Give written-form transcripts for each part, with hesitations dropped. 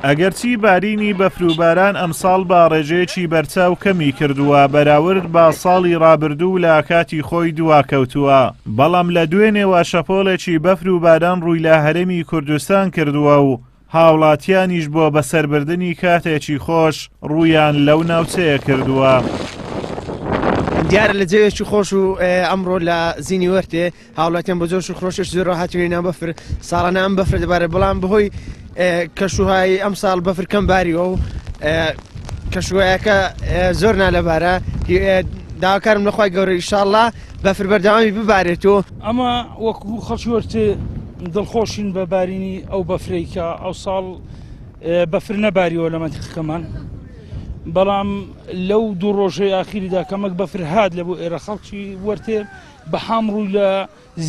ئەگەرچی بارینی بەفروباران ئەمساڵ با ڕێژەیەکی بەرچاو کەمی کردووە بەراورد با ساڵی ڕابردوو لە کاتی خۆی دواکەوتووە، بەڵام لە دوێنێوە شەپۆڵێکی بەفروباران ڕووی لە هەرێمی کوردستان کردووە و هاوڵاتیانیش بۆ بەسەربردنی کاتێکی خۆش ڕوویان لەو ناوچەیە کردووە. دیارە لە جێوێکی خۆش و ئەمڕۆ لە زینی وەرتێ هاوڵاتیان بە جۆش و خۆشش زۆر ڕاحەتی نام بەفر ساڵانە ئەم بەفر دەبارێت، بەڵام بەهۆی کەشوهای ئەم ساڵ بەفر کەم باریەوە و کەشوهایەکە زۆر نالەبارە داواکارم لەخوای گەورە ئینشاڵڵا بەفر بەردەوامی ببارێتەوە. ئەمە وەکو خەڵکی وەرتێ دڵخۆشین بە بارینی ئەو بەفرەیکە ئەو ساڵ بەفر نەباریەوە لە مەنتیقەکەمان، بەڵام لەو دوو ڕۆژەی ئاخیریدا کەمەک بەفر هات لە بۆ ئێرە خەڵکی وەرتێ بە حام ڕووی لە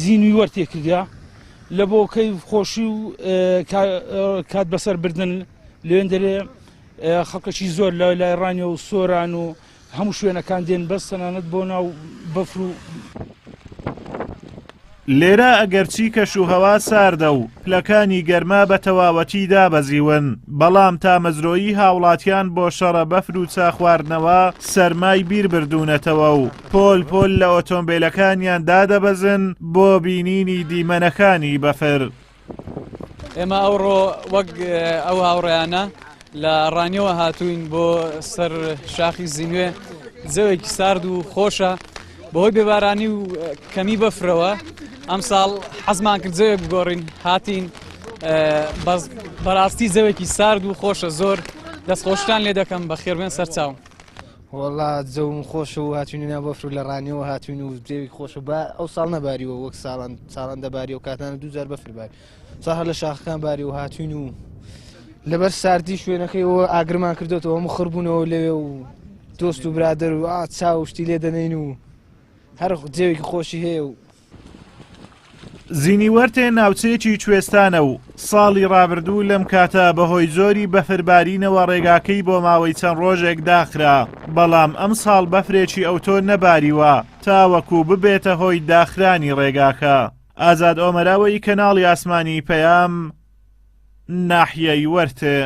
زینوی وەرتێ کردیا لە بۆ کەی خۆشی و کات بەسەر بردن لێن دەرێ خەڵکەکی زۆر لە لای ڕانیە و سۆران و هەموو شوێنەکان دێن بەس تەنانەت بۆ ناو بەفر و لێرە ئەگەرچی کەشوهەوا ساردە و پلەکانی گەرما بە تەواوەتی دابەزیون، بەڵام تا مەزرۆیی هاوڵاتیان بۆ شەڕە بەفر و چاخواردنەوە سەرمای بیر بردوونەتەوە و پۆل پۆل لە ئۆتۆمبیلەکانیان دادەبەزن بۆ بینینی دیمەنەکانی بەفر. ئێمە ئەوڕۆ وەک ئەو هاوڕێیانە لە ڕانیەوە هاتوین بۆ سەر شاخی زینوێ، جەوێکی سارد و خۆشە بەهۆی بێبارانی و کەمی بەفرەوە ئەم ساڵ حەزمان کرد جەوێک بگۆڕین هاتین، بەڕاستی جەوێکی سارد و خۆشە، زۆر دەستخۆشتان لێ دەکەم بە خێربێن سەرچاوم. وەڵا جەوم خۆش و هاتوینی ناو بەفر و لە ڕانیەوە هاتوین و جێوی خۆشە بە ئەو ساڵ نەباریەوە وەک ساڵان دەباری و کاتانە دووجار بەفر باری ساڵ هەر لە شاخەکان باری و هاتوین و لەبەر ساردی شوێنەکەیەوە ئاگرمان کردوێتەوە هەموو خڕبوونەوە لەوێ و دۆست و برادر و چاو شتی لێ دەنین و هەر جێوێکی خۆشی هەیە و زینی وەرتێ ناوچەیەکی کوێستانە و ساڵی ڕابردوو لەم کاتە بەهۆی زۆری بەفربارینەوە ڕێگاکەی بۆ ماوەی چەند ڕۆژێک داخرا، بەڵام ئەم ساڵ بەفرێکی ئەوتۆ نەباریوە تاوەکو ببێتە هۆی داخرانی ڕێگاکە. ئازاد ئۆمەراوەی کەناڵی ئاسمانی پەیام، ناحیەی وەرتێ.